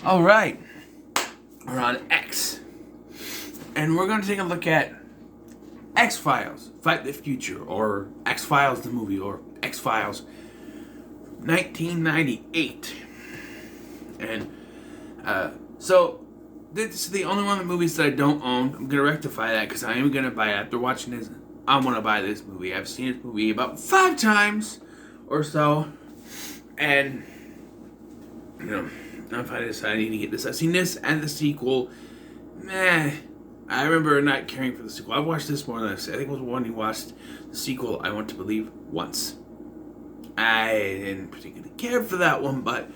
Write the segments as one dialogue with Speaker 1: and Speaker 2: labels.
Speaker 1: All right, we're on X, and we're going to take a look at X Files: Fight the Future, or X Files the movie, or X Files 1998. And so this is the only one of the movies that I don't own. I'm gonna rectify that because I am gonna buy it after watching this. I want to buy this movie. I've seen this movie about 5 times or so, and you know, if I decide I need to get this, I've seen this and the sequel. Meh. I remember not caring for the sequel. I've watched this more than I think it was one you watched. The sequel, I want to believe, once. I didn't particularly care for that one, but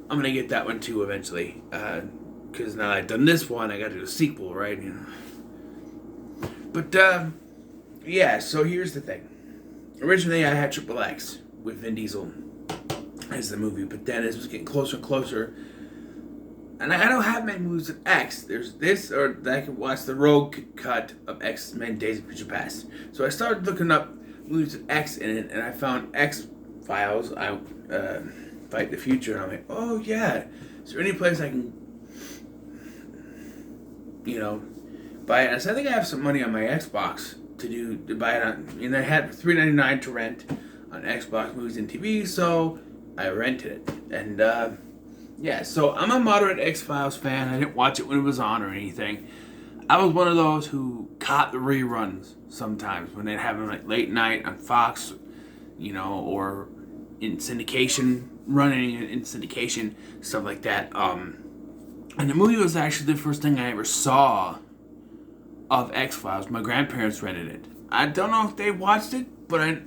Speaker 1: I'm gonna get that one too eventually. Because now I've done this one, I gotta do a sequel, right? You know. But yeah. So here's the thing. Originally, I had Triple X with Vin Diesel as the movie, but then as it was getting closer and closer, and I don't have many movies of X. There's this, or I can watch the Rogue cut of X-Men: Days of Future Past. So I started looking up movies with X in it, and I found X Files. I Fight the Future, and I'm like, oh yeah. Is there any place I can, buy it? And so I think I have some money on my Xbox to buy it on. And I had $3.99 to rent on Xbox Movies and TV, so I rented it. And yeah, so I'm a moderate X-Files fan. I didn't watch it when it was on or anything. I was one of those who caught the reruns sometimes when they'd have them like late night on Fox, or in syndication, running in syndication, stuff like that. And the movie was actually the first thing I ever saw of X-Files. My grandparents rented it. I don't know if they watched it, but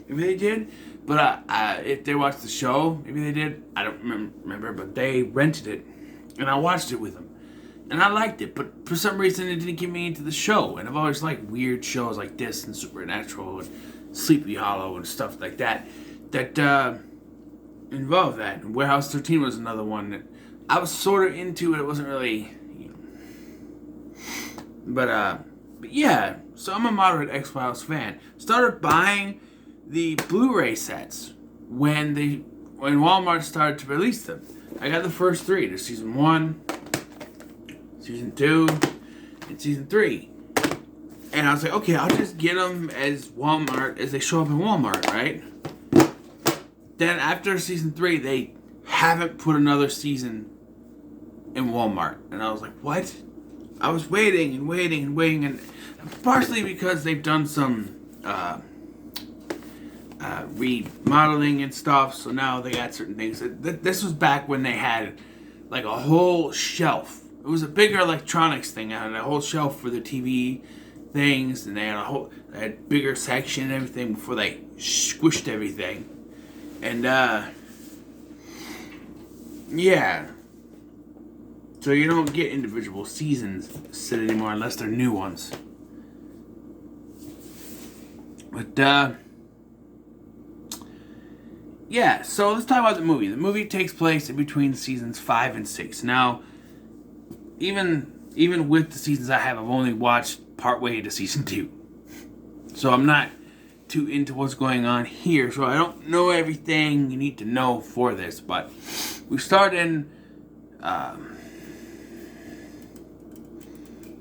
Speaker 1: maybe they did. But if they watched the show, maybe they did. I don't remember, but they rented it, and I watched it with them, and I liked it. But for some reason, it didn't get me into the show. And I've always liked weird shows like this, and Supernatural, and Sleepy Hollow, and stuff like that. That involved that. And Warehouse 13 was another one that I was sort of into. It wasn't really, But yeah. So I'm a moderate X-Files fan. Started buying the Blu-ray sets when Walmart started to release them. I got the first 3. There's season 1, season 2, and season 3. And I was like, okay, I'll just get them as they show up in Walmart, right? Then after season 3, they haven't put another season in Walmart. And I was like, what? I was waiting and waiting and waiting, and partially because they've done some remodeling and stuff, so now they got certain things. This was back when they had like a whole shelf. It was a bigger electronics thing. They had a whole shelf for the TV things, and they had a bigger section and everything before they squished everything. And yeah. So you don't get individual seasons set anymore unless they're new ones. But yeah, so let's talk about the movie. The movie takes place in between seasons 5 and 6. Now, even with the seasons I have, I've only watched partway into season 2. So I'm not too into what's going on here. So I don't know everything you need to know for this. But we start in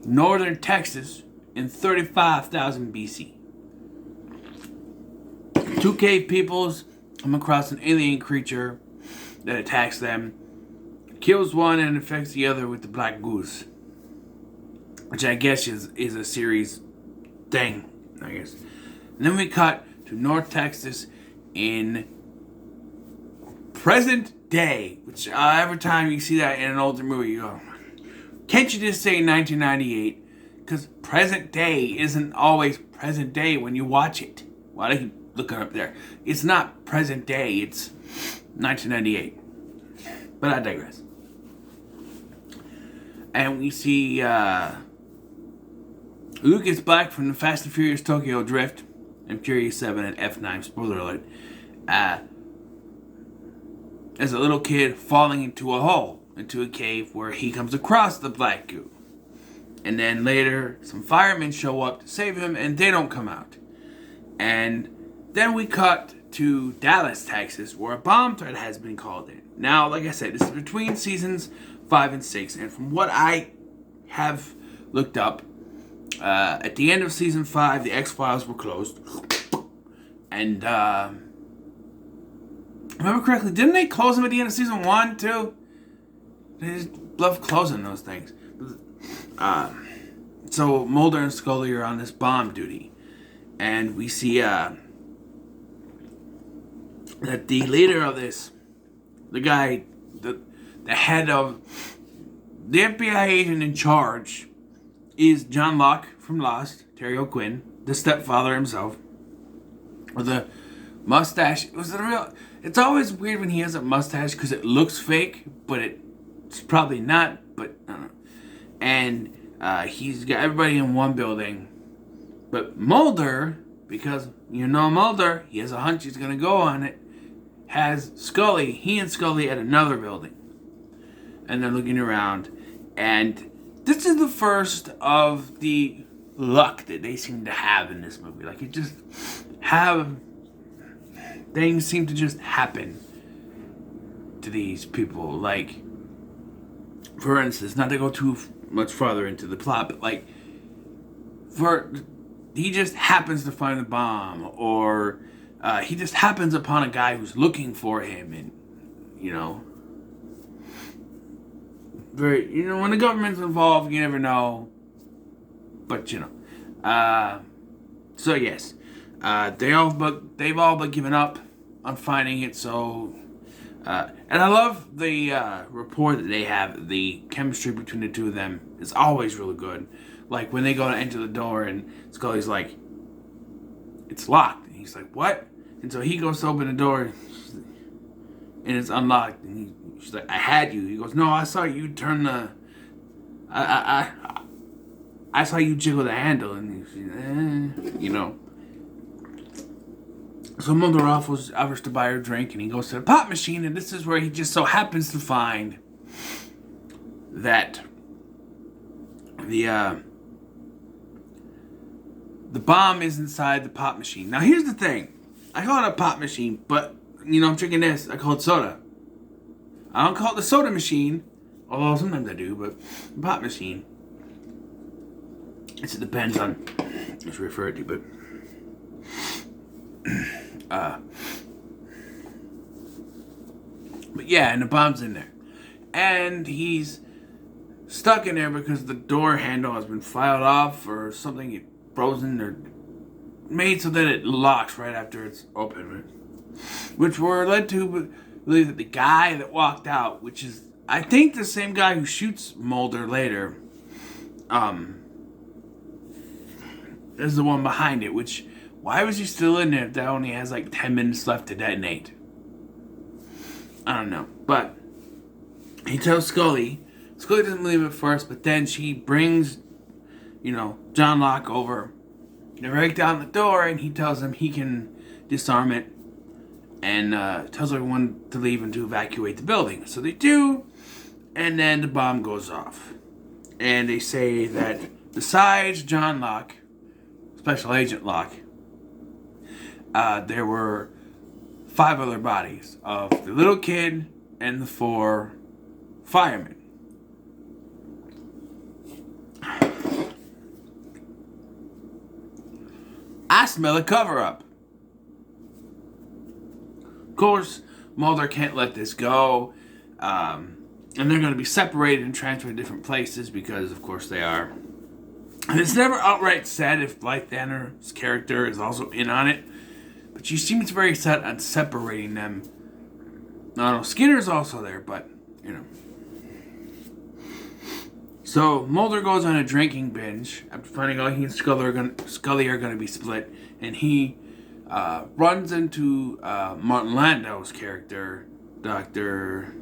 Speaker 1: northern Texas in 35,000 BC. 2 cave peoples come across an alien creature that attacks them, kills one and infects the other with the black goose, which I guess is a series thing, I guess. And then we cut to North Texas in present day, which every time you see that in an older movie, you go, can't you just say 1998? Because present day isn't always present day when you watch it. Why do you look it up there? It's not present day, it's 1998. But I digress. And we see Lucas Black from the Fast and Furious Tokyo Drift and Furious 7 and F9, spoiler alert, as a little kid falling into a hole, into a cave where he comes across the black goo. And then later, some firemen show up to save him, and they don't come out. And then we cut to Dallas, Texas, where a bomb threat has been called in. Now, like I said, this is between seasons 5 and 6, and from what I have looked up, at the end of season 5, the X-Files were closed. And, remember correctly, didn't they close them at the end of season 1, too? They just love closing those things. So Mulder and Scully are on this bomb duty. And we see, that the leader of this, the guy, the head of the FBI agent in charge is John Locke from Lost, Terry O'Quinn, the stepfather himself, with a mustache. It's always weird when he has a mustache because it looks fake, but it's probably not. But I don't know. And he's got everybody in one building, but Mulder, because you know Mulder, he has a hunch he's gonna go on it, has Scully. He and Scully at another building, and they're looking around, and this is the first of the luck that they seem to have in this movie. Like, it just things seem to just happen to these people. Like, for instance, not to go too much farther into the plot, but like, he just happens to find the bomb, or he just happens upon a guy who's looking for him, and when the government's involved, you never know. But so yes, they've all but given up on finding it. So, and I love the rapport that they have. The chemistry between the two of them is always really good. Like when they go to enter the door, and Scully's like, "It's locked," and he's like, "What?" And so he goes to open the door, and it's unlocked, and she's like, "I had you." He goes, "No, I saw you turn the, I saw you jiggle the handle," and So Mulder offers to buy her a drink, and he goes to the pop machine, and this is where he just so happens to find that the bomb is inside the pop machine. Now here's the thing. I call it a pop machine, but, I'm drinking this. I call it soda. I don't call it the soda machine, although sometimes I do, but the pop machine. It depends on what you refer to, but... but yeah, and the bomb's in there. And he's stuck in there because the door handle has been filed off or something, it frozen or made so that it locks right after it's open. Which we're led to believe that the guy that walked out, which is, I think, the same guy who shoots Mulder later, is the one behind it, which, why was he still in there if that only has like 10 minutes left to detonate? I don't know. But he tells Scully doesn't believe it first, but then she brings, John Locke over. They break down the door, and he tells him he can disarm it, and tells everyone to leave and to evacuate the building. So they do, and then the bomb goes off. And they say that besides John Locke, Special Agent Locke, there were 5 other bodies of the little kid and the 4 firemen. I smell a cover-up. Of course, Mulder can't let this go, and they're going to be separated and transferred to different places because, of course, they are. And it's never outright said if Blythe Danner's character is also in on it, but she seems very set on separating them. I don't know, Skinner's also there, but, So, Mulder goes on a drinking binge after finding out he and Scully are going to be split, and he runs into Martin Landau's character, Dr.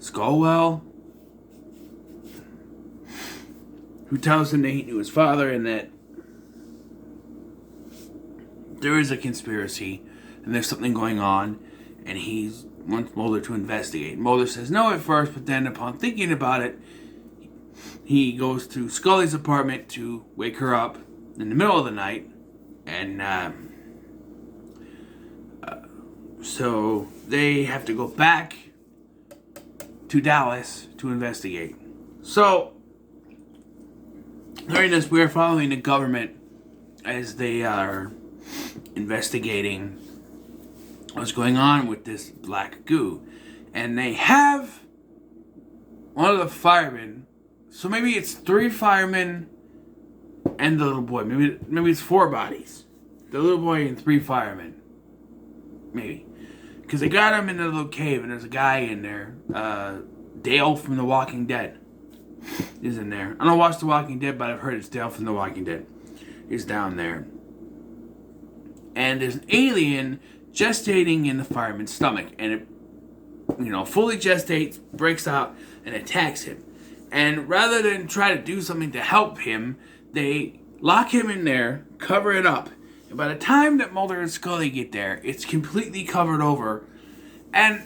Speaker 1: Scalwell, who tells him that he knew his father and that there is a conspiracy and there's something going on, and he wants Mulder to investigate. Mulder says no at first, but then upon thinking about it, he goes to Scully's apartment to wake her up in the middle of the night, and So they have to go back to Dallas to investigate. So during this, we are following the government as they are investigating what's going on with this black goo. And they have one of the firemen. So maybe it's 3 firemen and the little boy. Maybe it's 4 bodies. The little boy and 3 firemen. Maybe. Because they got him in a little cave and there's a guy in there. Dale from The Walking Dead is in there. I don't watch The Walking Dead, but I've heard it's Dale from The Walking Dead. He's down there. And there's an alien gestating in the fireman's stomach. And it, fully gestates, breaks out, and attacks him. And rather than try to do something to help him, they lock him in there, cover it up. And by the time that Mulder and Scully get there, it's completely covered over. And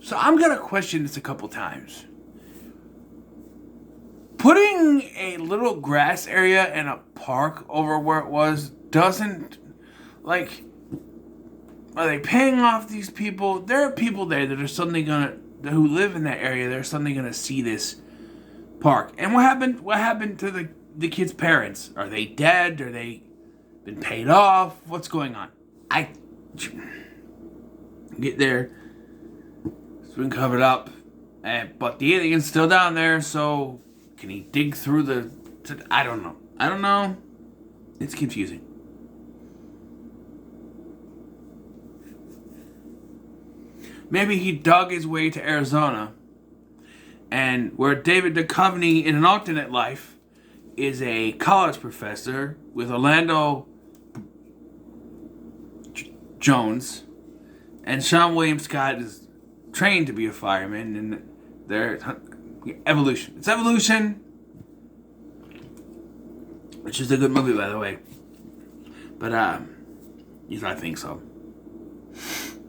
Speaker 1: so I'm going to question this a couple times. Putting a little grass area in a park over where it was doesn't, are they paying off these people? There are people there that are suddenly who live in that area, they're suddenly gonna see this park. And what happened to the kids' parents? Are they dead? Are they been paid off? What's going on? I get there. It's been covered up. But the alien's still down there, so can he dig through I don't know. It's confusing. Maybe he dug his way to Arizona, and where David Duchovny in an alternate life is a college professor with Orlando Jones, and Sean William Scott is trained to be a fireman, and they're evolution. It's evolution, which is a good movie, by the way. But I think so.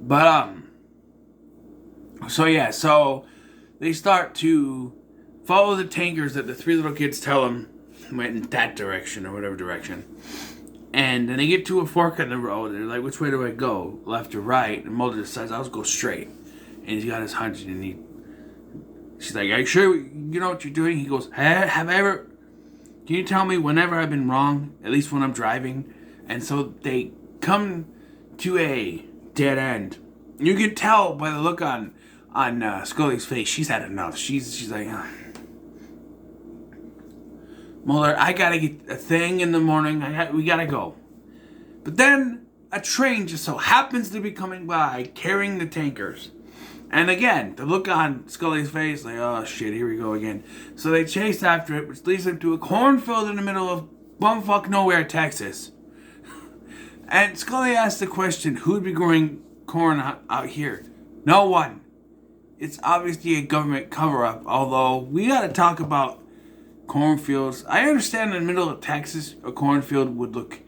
Speaker 1: But so they start to follow the tankers that the 3 little kids tell them went in that direction or whatever direction. And then they get to a fork in the road, and they're like, which way do I go? Left or right? And Mulder decides, I'll just go straight. And he's got his hunch, and she's like, are you sure you know what you're doing? He goes, can you tell me whenever I've been wrong, at least when I'm driving? And so they come to a dead end. You can tell by the look on Scully's face, she's had enough. She's like, Mulder, I gotta get a thing in the morning. We gotta go. But then a train just so happens to be coming by carrying the tankers. And again, the look on Scully's face, like, oh shit, here we go again. So they chase after it, which leads them to a cornfield in the middle of bumfuck nowhere, Texas. And Scully asks the question, who'd be growing corn out here? No one. It's obviously a government cover-up, although we gotta talk about cornfields. I understand in the middle of Texas, a cornfield would look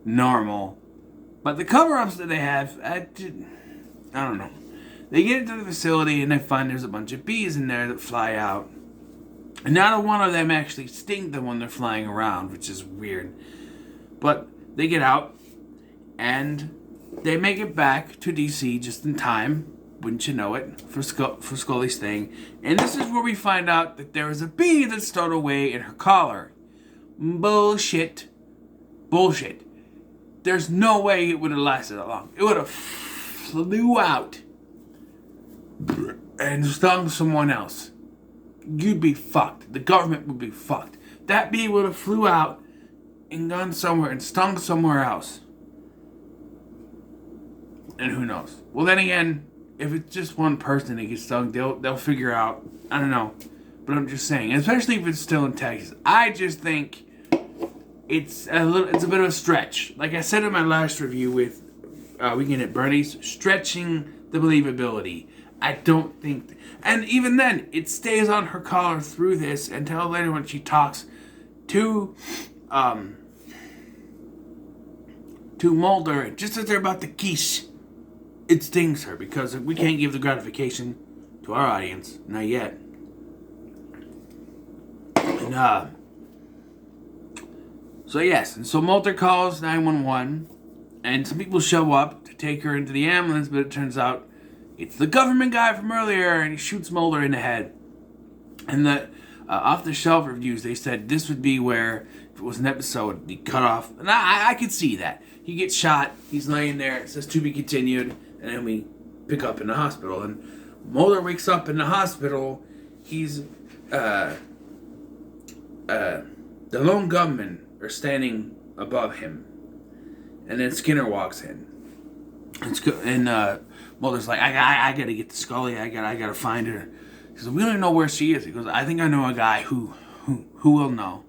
Speaker 1: normal. But the cover-ups that they have, I don't know. They get into the facility and they find there's a bunch of bees in there that fly out. And not one of them actually sting them when they're flying around, which is weird. But they get out and they make it back to DC just in time, wouldn't you know it, for Scully's thing. And this is where we find out that there is a bee that stowed away in her collar. Bullshit. There's no way it would have lasted that long. It would have flew out and stung someone else. You'd be fucked. The government would be fucked. That bee would have flew out and gone somewhere and stung somewhere else. And who knows? Well, then again, if it's just one person that gets stung, they'll figure out. I don't know. But I'm just saying, especially if it's still in Texas. I just think it's a bit of a stretch. Like I said in my last review with Weekend at Bernie's, stretching the believability. I don't think... And even then, it stays on her collar through this until later when she talks to Mulder, just as they're about to kiss, it stings her because we can't give the gratification to our audience. Not yet. And, so Mulder calls 911 And some people show up to take her into the ambulance, but it turns out it's the government guy from earlier, and he shoots Mulder in the head. And the off-the-shelf reviews, they said this would be where, if it was an episode, it'd be cut off. And I could see that. He gets shot, he's laying there, it says to be continued, and then we pick up in the hospital. And Mulder wakes up in the hospital, he's, the lone gunmen are standing above him. And then Skinner walks in. And Mulder's like, I gotta get to Scully, I gotta find her. He says, we don't know where she is. He goes, I think I know a guy who will know,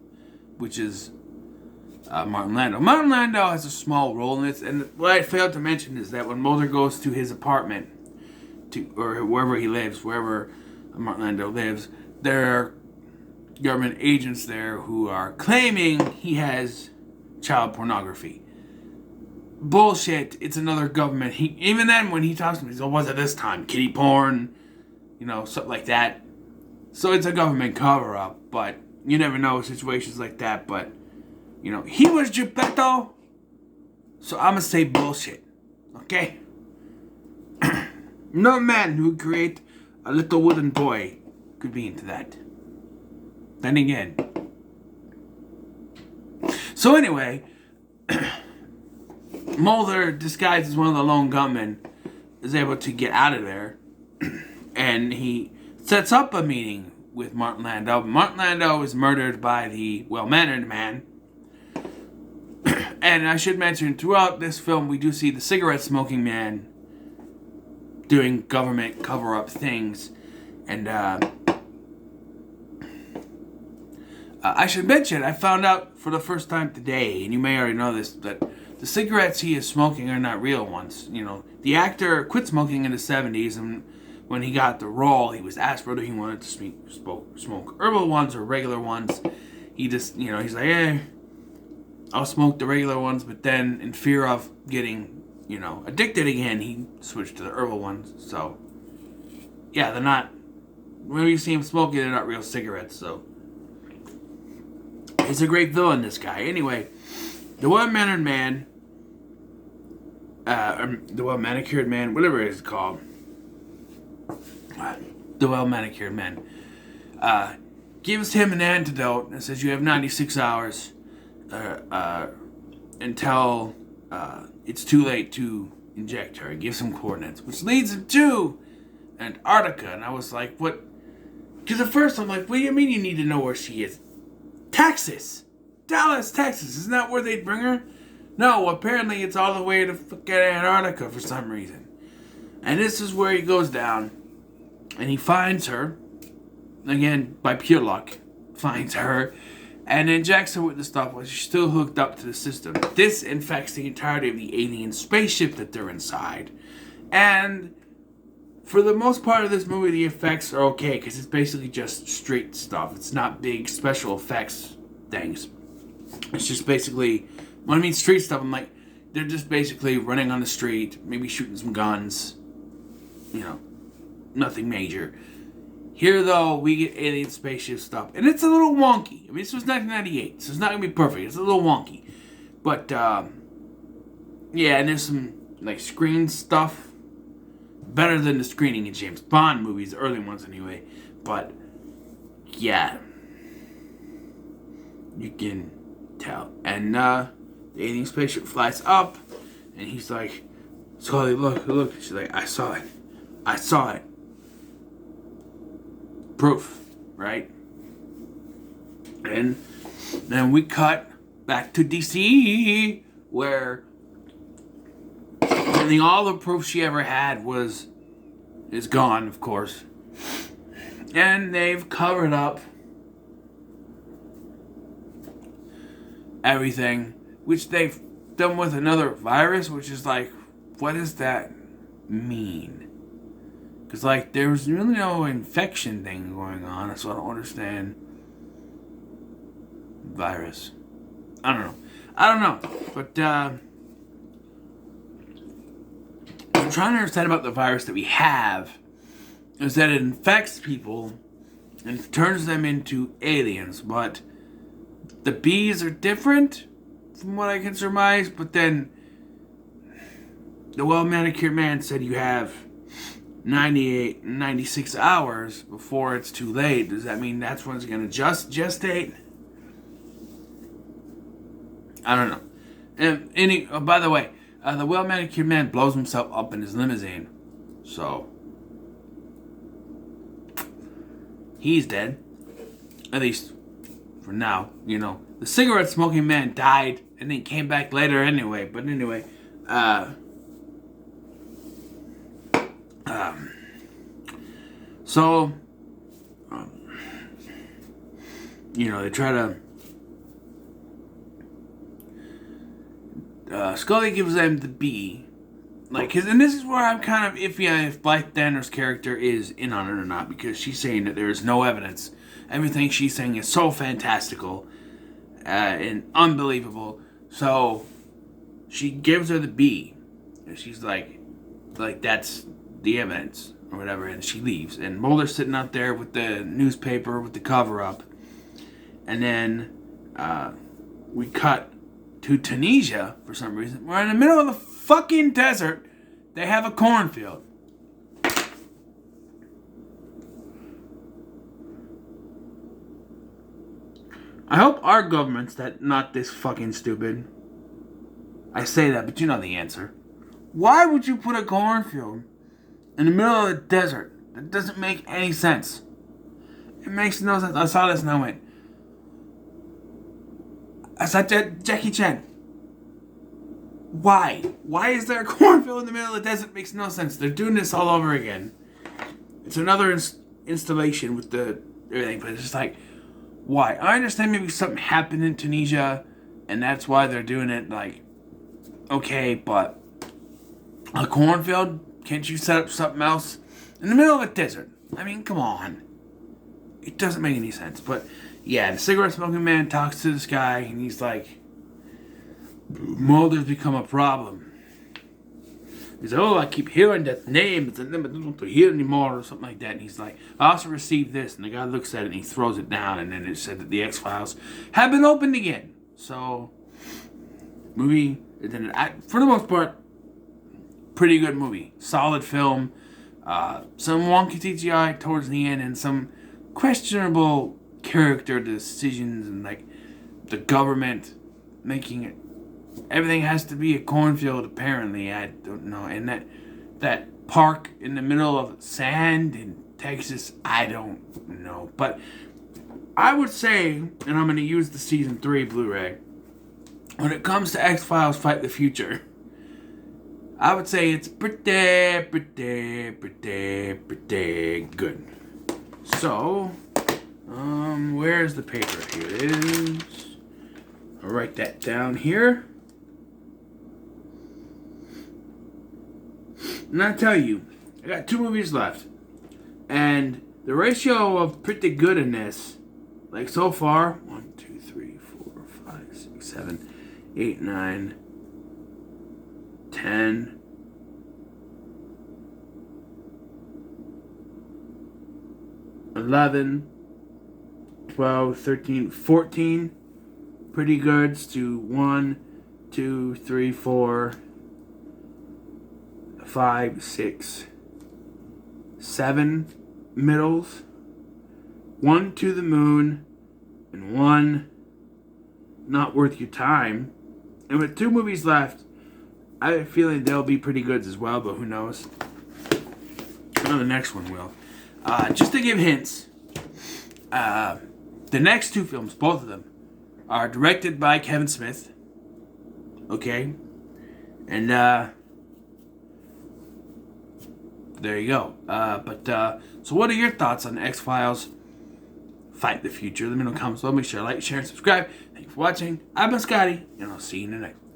Speaker 1: which is Martin Landau. Martin Landau has a small role in this, and what I failed to mention is that when Mulder goes to his apartment, or wherever he lives, wherever Martin Landau lives, there are government agents there who are claiming he has child pornography. Bullshit, it's another government. Even then, when he talks to me, he's like, was it this time? Kiddie porn? Something like that. So it's a government cover-up, but you never know situations like that. But, he was Geppetto, so I'm going to say bullshit. Okay? No man who create a little wooden boy could be into that. Then again. So anyway, Mulder, disguised as one of the lone gunmen, is able to get out of there. And he sets up a meeting with Martin Landau. Martin Landau is murdered by the well-mannered man. And I should mention, throughout this film, we do see the cigarette-smoking man doing government cover-up things. And I should mention, I found out for the first time today, and you may already know this, that the cigarettes he is smoking are not real ones. The actor quit smoking in the 70s, and when he got the role, he was asked whether he wanted to smoke herbal ones or regular ones. He just, he's like, I'll smoke the regular ones, but then in fear of getting, addicted again, he switched to the herbal ones. So, yeah, they're not, when you see him smoking, they're not real cigarettes, so. He's a great villain, this guy. Anyway, the well-mannered man, the well-manicured man, whatever it is called, the well-manicured man, gives him an antidote and says, you have 96 hours until it's too late to inject her. He gives him coordinates, which leads him to Antarctica. And I was like, what? Because at first I'm like, what do you mean you need to know where she is? Texas! Dallas, Texas. Isn't that where they'd bring her? No, apparently it's all the way to fucking Antarctica for some reason. And this is where he goes down. And he finds her, again, by pure luck, finds her, and injects her with the stuff while she's still hooked up to the system. This infects the entirety of the alien spaceship that they're inside. And for the most part of this movie, the effects are okay, because it's basically just straight stuff. It's not big special effects things. It's just basically, when I mean street stuff, I'm like, they're just basically running on the street, maybe shooting some guns, nothing major. Here, though, we get alien spaceship stuff. And it's a little wonky. I mean, this was 1998, so it's not going to be perfect. It's a little wonky. But, yeah, and there's some, screen stuff. Better than the screening in James Bond movies, the early ones anyway. But, yeah. You can tell. And, the alien spaceship flies up. And he's like, Scully, look. She's like, I saw it. Proof, right? And then we cut back to DC, where I think all the proof she ever had is gone, of course. And they've covered up everything, which they've done with another virus, which is like, what does that mean? Because, there's really no infection thing going on, so I don't understand. Virus. I don't know. But, I'm trying to understand about the virus that we have, is that it infects people and turns them into aliens, but the bees are different, from what I can surmise, but then the well-manicured man said you have 98, 96 hours before it's too late. Does that mean that's when it's going to gestate? I don't know. And by the way, the well-manicured man blows himself up in his limousine. So, he's dead. At least, for now, you know. The cigarette-smoking man died and then came back later anyway. But anyway, so, you know, they try to... Scully gives them the B. Like, and this is where I'm kind of iffy on if Blythe Danner's character is in on it or not, because she's saying that there is no evidence. Everything she's saying is so fantastical and unbelievable. So she gives her the B, and she's like that's the evidence or whatever, and she leaves. And Mulder's sitting out there with the newspaper with the cover up, and then we cut to Tunisia for some reason. We're in the middle of the fucking desert. They have a cornfield. I hope our government's not this fucking stupid. I say that, but you know the answer. Why would you put a cornfield in the middle of the desert? That doesn't make any sense. It makes no sense. I saw this and I went, I saw Jackie Chan. Why? Why is there a cornfield in the middle of the desert? It makes no sense. They're doing this all over again. It's another installation with the everything, but it's just like, why? I understand maybe something happened in Tunisia, and that's why they're doing it. Like, okay, but a cornfield? Can't you set up something else in the middle of a desert? I mean, come on. It doesn't make any sense, but. Yeah, the cigarette-smoking man talks to this guy, and he's like, Mulder's become a problem. He's like, oh, I keep hearing that name, but I don't want to hear anymore, or something like that. And he's like, I also received this, and the guy looks at it, and he throws it down, and then it said that the X-Files have been opened again. So, movie, for the most part, pretty good movie. Solid film. Some wonky CGI towards the end, and some questionable character decisions, and like the government making it everything has to be a cornfield apparently. I don't know. And that park in the middle of sand in Texas, I don't know. But I would say, and I'm going to use the season 3 Blu-ray, when it comes to X-Files Fight the Future, I would say it's pretty good. So, where's the paper? Here it is. I'll write that down here. And I tell you, I got 2 movies left. And the ratio of pretty good in this, like so far, 1, 2, 3, 4, 5, 6, 7, 8, 9, 10, 11, 12, 13, 14 pretty goods to 1, 2, 3, 4, 5, 6, 7 middles, 1 to the moon, and 1 not worth your time. And with 2 movies left, I have a feeling they'll be pretty goods as well, but who knows? I know the next one will. Just to give hints, the next 2 films, both of them, are directed by Kevin Smith. Okay? And, there you go. So what are your thoughts on X-Files Fight the Future? Let me know in the comments below. Make sure to like, share, and subscribe. Thank you for watching. I've been Scotty, and I'll see you in the next one.